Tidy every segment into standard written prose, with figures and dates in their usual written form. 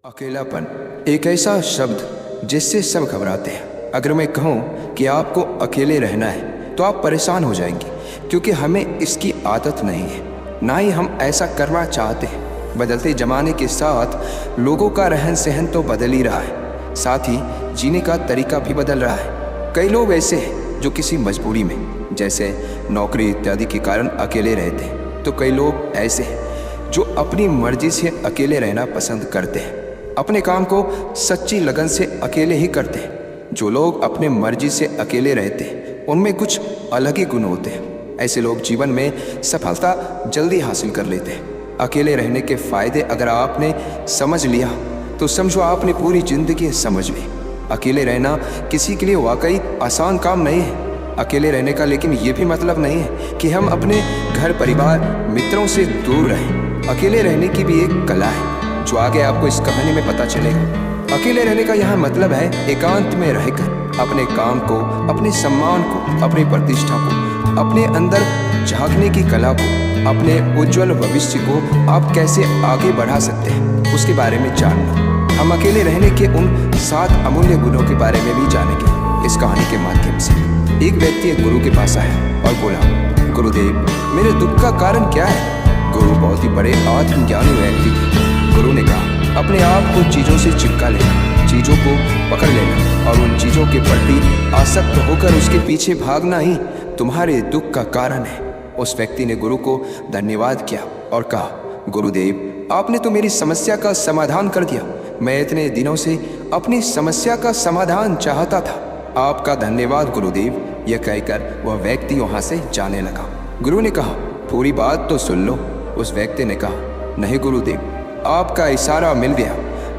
अकेलापन एक ऐसा शब्द जिससे सब घबराते हैं। अगर मैं कहूँ कि आपको अकेले रहना है तो आप परेशान हो जाएंगे, क्योंकि हमें इसकी आदत नहीं है, ना ही हम ऐसा करना चाहते हैं। बदलते ज़माने के साथ लोगों का रहन सहन तो बदल ही रहा है, साथ ही जीने का तरीका भी बदल रहा है। कई लोग ऐसे हैं जो किसी मजबूरी में, जैसे नौकरी इत्यादि के कारण अकेले रहते हैं, तो कई लोग ऐसे हैं जो अपनी मर्जी से अकेले रहना पसंद करते हैं, अपने काम को सच्ची लगन से अकेले ही करते हैं। जो लोग अपने मर्जी से अकेले रहते हैं उनमें कुछ अलग ही गुण होते हैं। ऐसे लोग जीवन में सफलता जल्दी हासिल कर लेते हैं। अकेले रहने के फ़ायदे अगर आपने समझ लिया तो समझो आपने पूरी ज़िंदगी समझ ली। अकेले रहना किसी के लिए वाकई आसान काम नहीं है। अकेले रहने का लेकिन ये भी मतलब नहीं है कि हम अपने घर परिवार मित्रों से दूर रहें। अकेले रहने की भी एक कला है जो आगे आपको इस कहानी में पता चलेगा। अकेले रहने का यहाँ मतलब है एकांत में रहकर अपने काम को, अपने सम्मान को, अपनी प्रतिष्ठा को, अपने अंदर झांकने की कला को, अपने उज्जवल भविष्य को आप कैसे आगे बढ़ा सकते हैं उसके बारे में जानना। हम अकेले रहने के उन 7 अमूल्य गुणों के बारे में भी जानेंगे इस कहानी के माध्यम से। एक व्यक्ति एक गुरु के पास आया और बोला, गुरुदेव, मेरे दुख का कारण क्या है? गुरु बहुत ही बड़े आत्मज्ञानी व्यक्ति थे। गुरु ने कहा, अपने आप को चीज़ों से चिपका लेना, चीज़ों को पकड़ लेना और उन चीज़ों के प्रति आसक्त होकर उसके पीछे भागना ही तुम्हारे दुख का कारण है। उस व्यक्ति ने गुरु को धन्यवाद किया और कहा, गुरुदेव, आपने तो मेरी समस्या का समाधान कर दिया। मैं इतने दिनों से अपनी समस्या का समाधान चाहता था। आपका धन्यवाद गुरुदेव। यह कहकर वह व्यक्ति वहाँ से जाने लगा। गुरु ने कहा, पूरी बात तो सुन लो। उस व्यक्ति ने कहा, नहीं गुरुदेव, आपका इशारा मिल गया,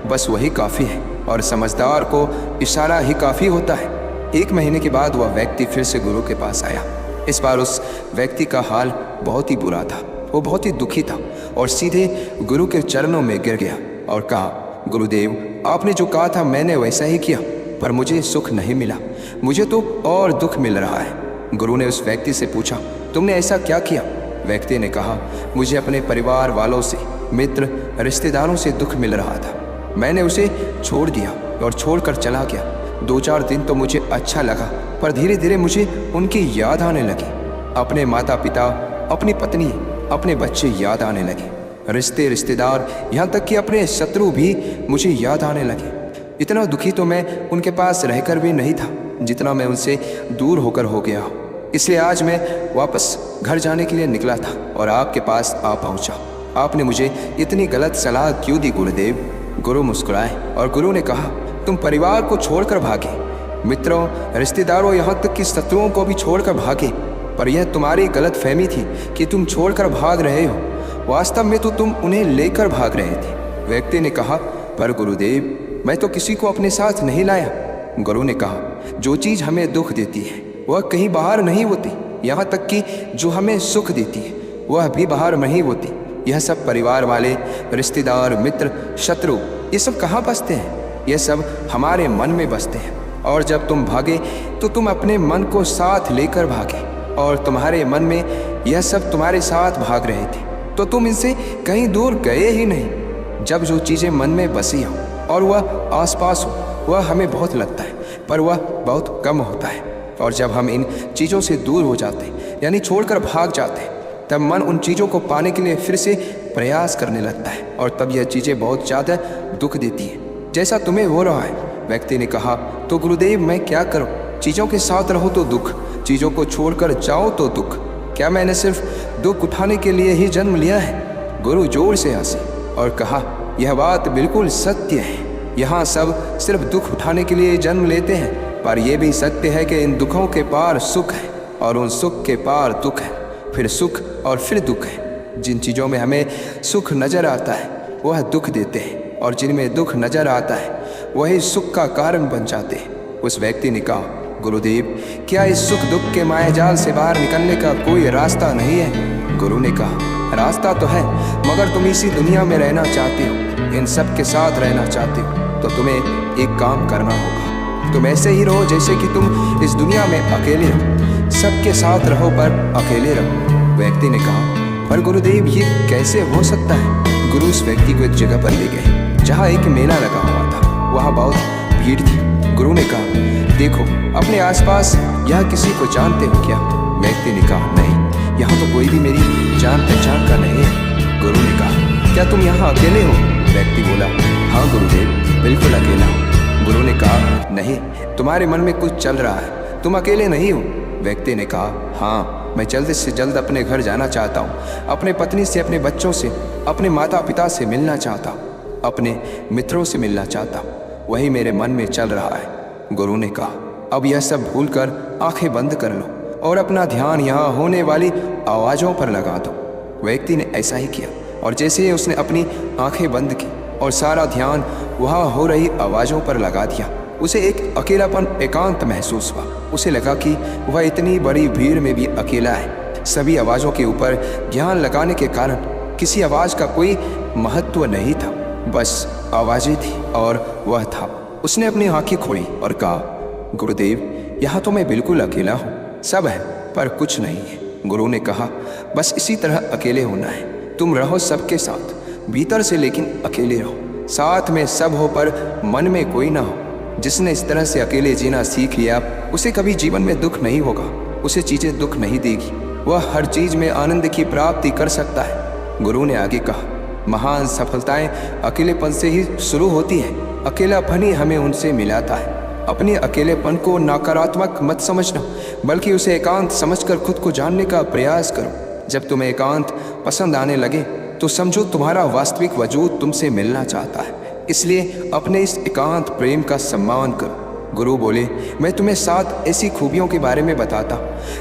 बस वही काफ़ी है, और समझदार को इशारा ही काफ़ी होता है। 1 महीने के बाद वह व्यक्ति फिर से गुरु के पास आया। इस बार उस व्यक्ति का हाल बहुत ही बुरा था। वो बहुत ही दुखी था और सीधे गुरु के चरणों में गिर गया और कहा, गुरुदेव, आपने जो कहा था मैंने वैसा ही किया, पर मुझे सुख नहीं मिला, मुझे तो और दुख मिल रहा है। गुरु ने उस व्यक्ति से पूछा, तुमने ऐसा क्या किया? व्यक्ति ने कहा, मुझे अपने परिवार वालों से, मित्र, रिश्तेदारों से दुख मिल रहा था। मैंने उसे छोड़ दिया और छोड़कर चला गया। 2-4 दिन तो मुझे अच्छा लगा, पर धीरे धीरे मुझे उनकी याद आने लगी। अपने माता पिता, अपनी पत्नी, अपने बच्चे याद आने लगे। रिश्तेदार, यहाँ तक कि अपने शत्रु भी मुझे याद आने लगे। इतना दुखी तो मैं उनके पास रहकर भी नहीं था जितना मैं उनसे दूर होकर हो गया। इसलिए आज मैं वापस घर जाने के लिए निकला था और आपके पास आ पहुँचा। आपने मुझे इतनी गलत सलाह क्यों दी गुरुदेव? गुरु मुस्कुराए और गुरु ने कहा, तुम परिवार को छोड़कर भागे, मित्रों, रिश्तेदारों, यहाँ तक कि शत्रुओं को भी छोड़कर भागे, पर यह तुम्हारी गलत फहमी थी कि तुम छोड़कर भाग रहे हो। वास्तव में तो तुम उन्हें लेकर भाग रहे थे। व्यक्ति ने कहा, पर गुरुदेव, मैं तो किसी को अपने साथ नहीं लाया। गुरु ने कहा, जो चीज़ हमें दुख देती है वह कहीं बाहर नहीं होती, यहाँ तक कि जो हमें सुख देती है वह भी बाहर नहीं होती। यह सब परिवार वाले, रिश्तेदार, मित्र, शत्रु, ये सब कहाँ बसते हैं? ये सब हमारे मन में बसते हैं। और जब तुम भागे तो तुम अपने मन को साथ लेकर भागे, और तुम्हारे मन में यह सब तुम्हारे साथ भाग रहे थे, तो तुम इनसे कहीं दूर गए ही नहीं। जब जो चीज़ें मन में बसी हों और वह आसपास हो, वह हमें बहुत लगता है, पर वह बहुत कम होता है। और जब हम इन चीज़ों से दूर हो जाते हैं, यानी छोड़कर भाग जाते हैं, तब मन उन चीज़ों को पाने के लिए फिर से प्रयास करने लगता है, और तब यह चीज़ें बहुत ज़्यादा दुख देती हैं, जैसा तुम्हें हो रहा है। व्यक्ति ने कहा, तो गुरुदेव, मैं क्या करूं? चीज़ों के साथ रहो तो दुख, चीज़ों को छोड़कर जाओ तो दुख। क्या मैंने सिर्फ दुख उठाने के लिए ही जन्म लिया है? गुरु जोर से हंसे और कहा, यह बात बिल्कुल सत्य है। यहाँ सब सिर्फ दुख उठाने के लिए जन्म लेते हैं, पर यह भी सत्य है कि इन दुखों के पार सुख है, और उन सुख के पार दुख है, फिर सुख और फिर दुख है। जिन चीज़ों में हमें सुख नज़र आता है वह दुख देते हैं, और जिनमें दुख नज़र आता है वही सुख का कारण बन जाते हैं। उस व्यक्ति ने कहा, गुरुदेव, क्या इस सुख दुख के मायाजाल से बाहर निकलने का कोई रास्ता नहीं है? गुरु ने कहा, रास्ता तो है, मगर तुम इसी दुनिया में रहना चाहते हो, इन सब के साथ रहना चाहते हो, तो तुम्हें एक काम करना होगा। तुम ऐसे ही रहो जैसे कि तुम इस दुनिया में अकेले हो। सबके साथ रहो पर अकेले रहो। व्यक्ति ने कहा, पर गुरुदेव, ये कैसे हो सकता है? गुरु उस व्यक्ति को एक जगह पर ले गए जहाँ एक मेला लगा हुआ था। वहाँ बहुत भीड़ थी। गुरु ने कहा, देखो अपने आसपास यहाँ किसी को जानते हो क्या? व्यक्ति ने कहा, नहीं, यहाँ तो कोई भी मेरी जान पहचान का नहीं है। गुरु ने कहा, क्या तुम यहाँ अकेले हो? व्यक्ति बोला, हाँ गुरुदेव, बिल्कुल अकेला हूँ। गुरु ने कहा, नहीं, तुम्हारे मन में कुछ चल रहा है, तुम अकेले नहीं हो। व्यक्ति ने कहा, हाँ, मैं जल्द से जल्द अपने घर जाना चाहता हूँ, अपने पत्नी से, अपने बच्चों से, अपने माता पिता से मिलना चाहता हूँ, अपने मित्रों से मिलना चाहता हूँ, वही मेरे मन में चल रहा है। गुरु ने कहा, अब यह सब भूलकर आंखें बंद कर लो और अपना ध्यान यहाँ होने वाली आवाज़ों पर लगा दो। व्यक्ति ने ऐसा ही किया और जैसे ही उसने अपनी आंखें बंद की और सारा ध्यान वहाँ हो रही आवाज़ों पर लगा दिया, उसे एक अकेलापन, एकांत महसूस हुआ। उसे लगा कि वह इतनी बड़ी भीड़ में भी अकेला है। सभी आवाज़ों के ऊपर ध्यान लगाने के कारण किसी आवाज़ का कोई महत्व नहीं था, बस आवाज़ें थी और वह था। उसने अपनी आंखें खोली और कहा, गुरुदेव, यहाँ तो मैं बिल्कुल अकेला हूँ, सब है पर कुछ नहीं है। गुरु ने कहा, बस इसी तरह अकेले होना है। तुम रहो सबके साथ, भीतर से, लेकिन अकेले रहो। साथ में सब हो पर मन में कोई ना हो। जिसने इस तरह से अकेले जीना सीख लिया, उसे कभी जीवन में दुख नहीं होगा, उसे चीज़ें दुख नहीं देगी, वह हर चीज़ में आनंद की प्राप्ति कर सकता है। गुरु ने आगे कहा, महान सफलताएं अकेलेपन से ही शुरू होती है। अकेलापन ही हमें उनसे मिलाता है। अपने अकेलेपन को नकारात्मक मत समझना, बल्कि उसे एकांत समझकर खुद को जानने का प्रयास करो। जब तुम्हें एकांत पसंद आने लगे तो समझो तुम्हारा वास्तविक वजूद तुमसे मिलना चाहता है। इसलिए अपने इस एकांत प्रेम का सम्मान करो। गुरु बोले, मैं तुम्हें 7 ऐसी खूबियों के बारे में बताता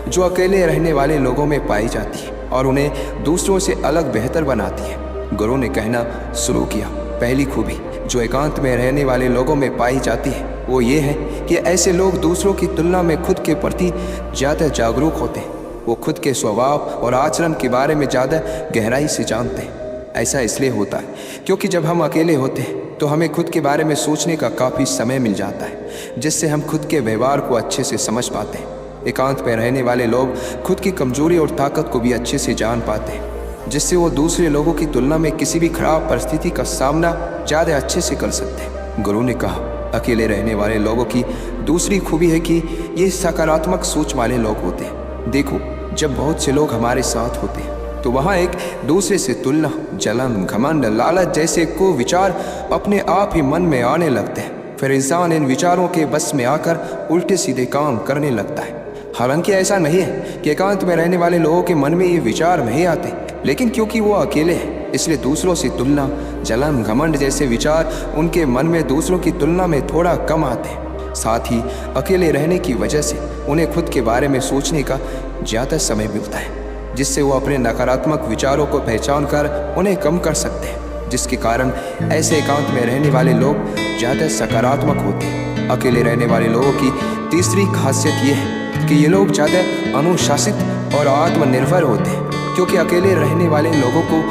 जो अकेले रहने वाले लोगों में पाई जाती है और उन्हें दूसरों से अलग बेहतर बनाती है। गुरु ने कहना शुरू किया, पहली खूबी जो एकांत में रहने वाले लोगों में पाई जाती है वो ये है कि ऐसे लोग दूसरों की तुलना में खुद के प्रति ज़्यादा जागरूक होते हैं। वो खुद के स्वभाव और आचरण के बारे में ज़्यादा गहराई से जानते हैं। ऐसा इसलिए होता है क्योंकि जब हम अकेले होते हैं तो हमें खुद के बारे में सोचने का काफ़ी समय मिल जाता है, जिससे हम खुद के व्यवहार को अच्छे से समझ पाते हैं। एकांत में रहने वाले लोग खुद की कमजोरी और ताकत को भी अच्छे से जान पाते हैं, जिससे वो दूसरे लोगों की तुलना में किसी भी खराब परिस्थिति का सामना ज़्यादा अच्छे से कर सकते हैं। गुरु ने कहा, अकेले रहने वाले लोगों की दूसरी खूबी है कि ये सकारात्मक सोच वाले लोग होते हैं। देखो, जब बहुत से लोग हमारे साथ होते हैं तो वहाँ एक दूसरे से तुलना, जलन, घमंड, लालच जैसे को विचार अपने आप ही मन में आने लगते हैं। फिर इंसान इन विचारों के बस में आकर उल्टे सीधे काम करने लगता है। हालांकि ऐसा नहीं है कि एकांत में रहने वाले लोगों के मन में ये विचार नहीं आते, लेकिन क्योंकि वो अकेले हैं इसलिए दूसरों से तुलना, जलन, घमंड जैसे विचार उनके मन में दूसरों की तुलना में थोड़ा कम आते हैं। साथ ही अकेले रहने की वजह से उन्हें खुद के बारे में सोचने का ज़्यादा समय मिलता है, जिससे वो अपने नकारात्मक विचारों को पहचान कर उन्हें कम कर सकते हैं, जिसके कारण ऐसे एकांत में रहने वाले लोग ज़्यादा सकारात्मक होते हैं। अकेले रहने वाले लोगों की तीसरी खासियत ये है कि ये लोग ज़्यादा अनुशासित और आत्मनिर्भर होते हैं, क्योंकि अकेले रहने वाले लोगों को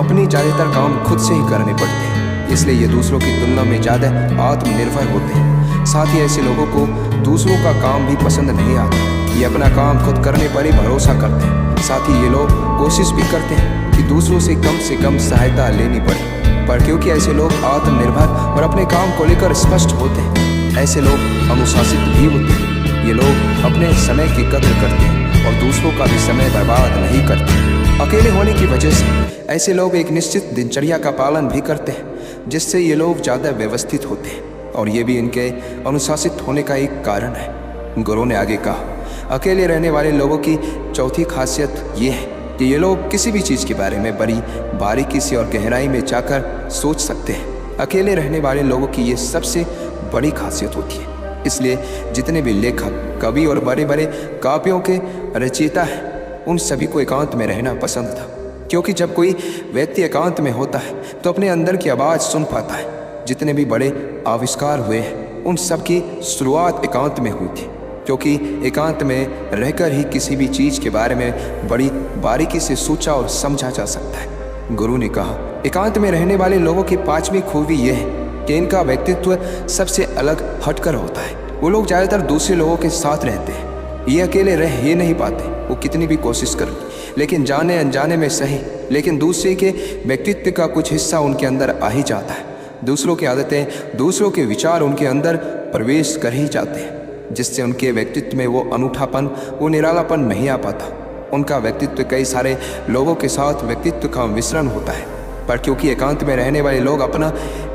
अपनी ज़्यादातर काम खुद से ही करने पड़ते हैं, इसलिए ये दूसरों की तुलना में ज़्यादा आत्मनिर्भर होते हैं। साथ ही ऐसे लोगों को दूसरों का काम भी पसंद नहीं आता। ये अपना काम खुद करने पर ही भरोसा करते हैं। साथ ही ये लोग कोशिश भी करते हैं कि दूसरों से कम सहायता लेनी पड़े, पर क्योंकि ऐसे लोग आत्मनिर्भर और अपने काम को लेकर स्पष्ट होते हैं, ऐसे लोग अनुशासित भी होते हैं। ये लोग अपने समय की कद्र करते हैं और दूसरों का भी समय बर्बाद नहीं करते। अकेले होने की वजह से ऐसे लोग एक निश्चित दिनचर्या का पालन भी करते हैं, जिससे ये लोग ज़्यादा व्यवस्थित होते हैं और ये भी इनके अनुशासित होने का एक कारण है। गुरु ने आगे कहा, अकेले रहने वाले लोगों की चौथी खासियत ये है कि ये लोग किसी भी चीज़ के बारे में बड़ी बारीकी से और गहराई में जाकर सोच सकते हैं। अकेले रहने वाले लोगों की ये सबसे बड़ी खासियत होती है। इसलिए जितने भी लेखक, कवि और बड़े बड़े काव्यों के रचयिता हैं, उन सभी को एकांत में रहना पसंद था, क्योंकि जब कोई व्यक्ति एकांत में होता है तो अपने अंदर की आवाज़ सुन पाता है। जितने भी बड़े आविष्कार हुए हैं उन सब की शुरुआत एकांत में हुई थी, क्योंकि एकांत में रहकर ही किसी भी चीज़ के बारे में बड़ी बारीकी से सोचा और समझा जा सकता है। गुरु ने कहा, एकांत में रहने वाले लोगों की 5वीं खूबी यह है कि इनका व्यक्तित्व सबसे अलग हटकर होता है। वो लोग ज़्यादातर दूसरे लोगों के साथ रहते हैं। ये अकेले रह ही नहीं पाते, वो कितनी भी कोशिश करें, लेकिन जाने अनजाने में सही, लेकिन दूसरे के व्यक्तित्व का कुछ हिस्सा उनके अंदर आ ही जाता है। दूसरों की आदतें, दूसरों के विचार उनके अंदर प्रवेश कर ही जाते हैं, जिससे उनके व्यक्तित्व में वो अनूठापन, वो निरालापन नहीं आ पाता। उनका व्यक्तित्व कई सारे लोगों के साथ व्यक्तित्व का मिश्रण होता है, पर क्योंकि एकांत में रहने वाले लोग अपना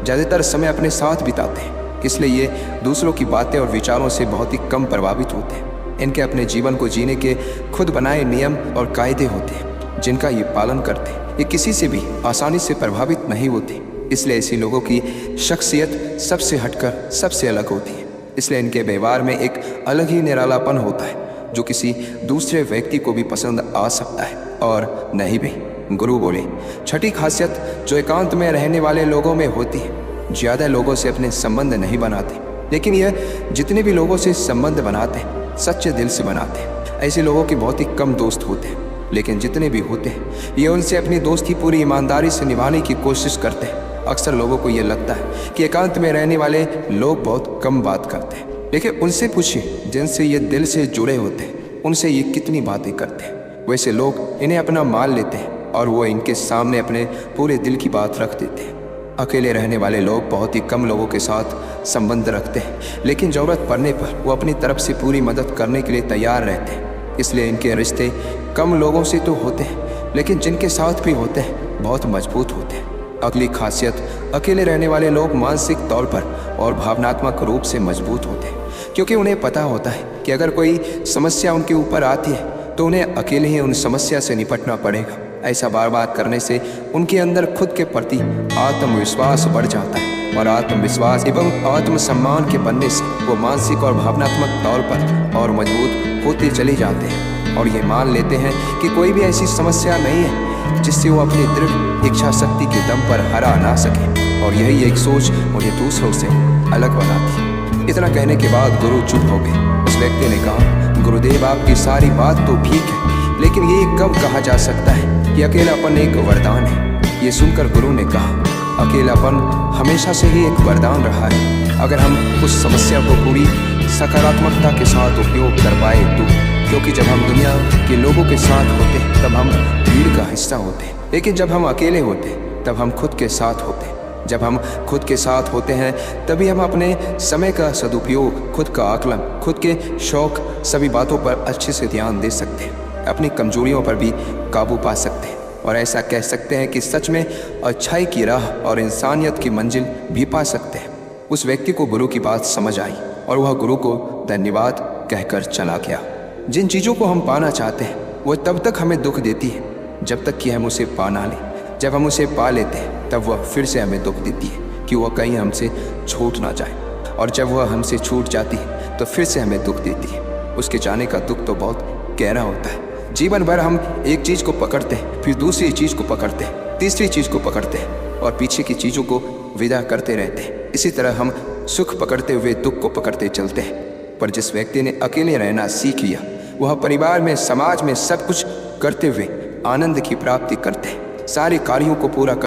ज़्यादातर समय अपने साथ बिताते हैं, इसलिए ये दूसरों की बातें और विचारों से बहुत ही कम प्रभावित होते हैं। इनके अपने जीवन को जीने के खुद बनाए नियम और कायदे होते हैं, जिनका ये पालन करते हैं। ये किसी से भी आसानी से प्रभावित नहीं होते, इसलिए ऐसे लोगों की शख्सियत सबसे हटकर सबसे अलग होती है। इसलिए इनके व्यवहार में एक अलग ही निरालापन होता है, जो किसी दूसरे व्यक्ति को भी पसंद आ सकता है और नहीं भी। गुरु बोले, छठी खासियत जो एकांत में रहने वाले लोगों में होती है, ज़्यादा लोगों से अपने संबंध नहीं बनाते, लेकिन यह जितने भी लोगों से संबंध बनाते हैं सच्चे दिल से बनाते हैं। ऐसे लोगों के बहुत ही कम दोस्त होते हैं, लेकिन जितने भी होते हैं ये उनसे अपनी दोस्ती पूरी ईमानदारी से निभाने की कोशिश करते हैं। अक्सर लोगों को ये लगता है कि एकांत में रहने वाले लोग बहुत कम बात करते हैं, लेकिन उनसे पूछिए जिनसे ये दिल से जुड़े होते हैं, उनसे ये कितनी बातें करते हैं। वैसे लोग इन्हें अपना मान लेते हैं और वो इनके सामने अपने पूरे दिल की बात रख देते हैं। अकेले रहने वाले लोग बहुत ही कम लोगों के साथ संबंध रखते हैं, लेकिन ज़रूरत पड़ने पर वो अपनी तरफ से पूरी मदद करने के लिए तैयार रहते हैं। इसलिए इनके रिश्ते कम लोगों से तो होते हैं, लेकिन जिनके साथ भी होते हैं बहुत मजबूत होते हैं। अगली खासियत, अकेले रहने वाले लोग मानसिक तौर पर और भावनात्मक रूप से मजबूत होते हैं, क्योंकि उन्हें पता होता है कि अगर कोई समस्या उनके ऊपर आती है तो उन्हें अकेले ही उन समस्या से निपटना पड़ेगा। ऐसा बार बार करने से उनके अंदर खुद के प्रति आत्मविश्वास बढ़ जाता है, और आत्मविश्वास एवं आत्मसम्मान के बनने से वो मानसिक और भावनात्मक तौर पर और मजबूत होते चले जाते हैं, और ये मान लेते हैं कि कोई भी ऐसी समस्या नहीं है जिससे वो अपनी दृढ़ इच्छा शक्ति के दम पर हरा ना सके, और यही एक सोच उन्हें दूसरों से अलग बनाती है। इतना कहने के बाद गुरु चुप हो गए। उस व्यक्ति ने कहा, गुरुदेव आपकी सारी बात तो ठीक है, लेकिन ये कब कहा जा सकता है कि अकेलापन एक वरदान है। ये सुनकर गुरु ने कहा, अकेलापन हमेशा से ही एक वरदान रहा है, अगर हम उस समस्या को पूरी सकारात्मकता के साथ उपयोग कर पाए तो। क्योंकि जब हम दुनिया के लोगों के साथ होते हैं तब हम भीड़ का हिस्सा होते हैं, लेकिन जब हम अकेले होते हैं तब हम खुद के साथ होते हैं। जब हम खुद के साथ होते हैं तभी हम अपने समय का सदुपयोग, खुद का आकलन, खुद के शौक, सभी बातों पर अच्छे से ध्यान दे सकते हैं, अपनी कमजोरियों पर भी काबू पा सकते हैं, और ऐसा कह सकते हैं कि सच में अच्छाई की राह और इंसानियत की मंजिल भी पा सकते हैं। उस व्यक्ति को गुरु की बात समझ आई और वह गुरु को धन्यवाद कहकर चला गया। जिन चीज़ों को हम पाना चाहते हैं वो तब तक हमें दुख देती है जब तक कि हम उसे पा ना लें। जब हम उसे पा लेते हैं तब वह फिर से हमें दुख देती है कि वह कहीं हमसे छूट ना जाए, और जब वह हमसे छूट जाती है तो फिर से हमें दुख देती है। उसके जाने का दुख तो बहुत गहरा होता है। जीवन भर हम एक चीज़ को पकड़ते हैं, फिर दूसरी चीज़ को पकड़ते हैं, तीसरी चीज़ को पकड़ते हैं, और पीछे की चीज़ों को विदा करते रहते हैं। इसी तरह हम सुख पकड़ते हुए दुख को पकड़ते चलते हैं। पर जिस व्यक्ति ने अकेले रहना सीख लिया, वह परिवार में, समाज में सब कुछ करते हुए आनंद की प्राप्ति करते हैं, सारे कार्यों को पूरा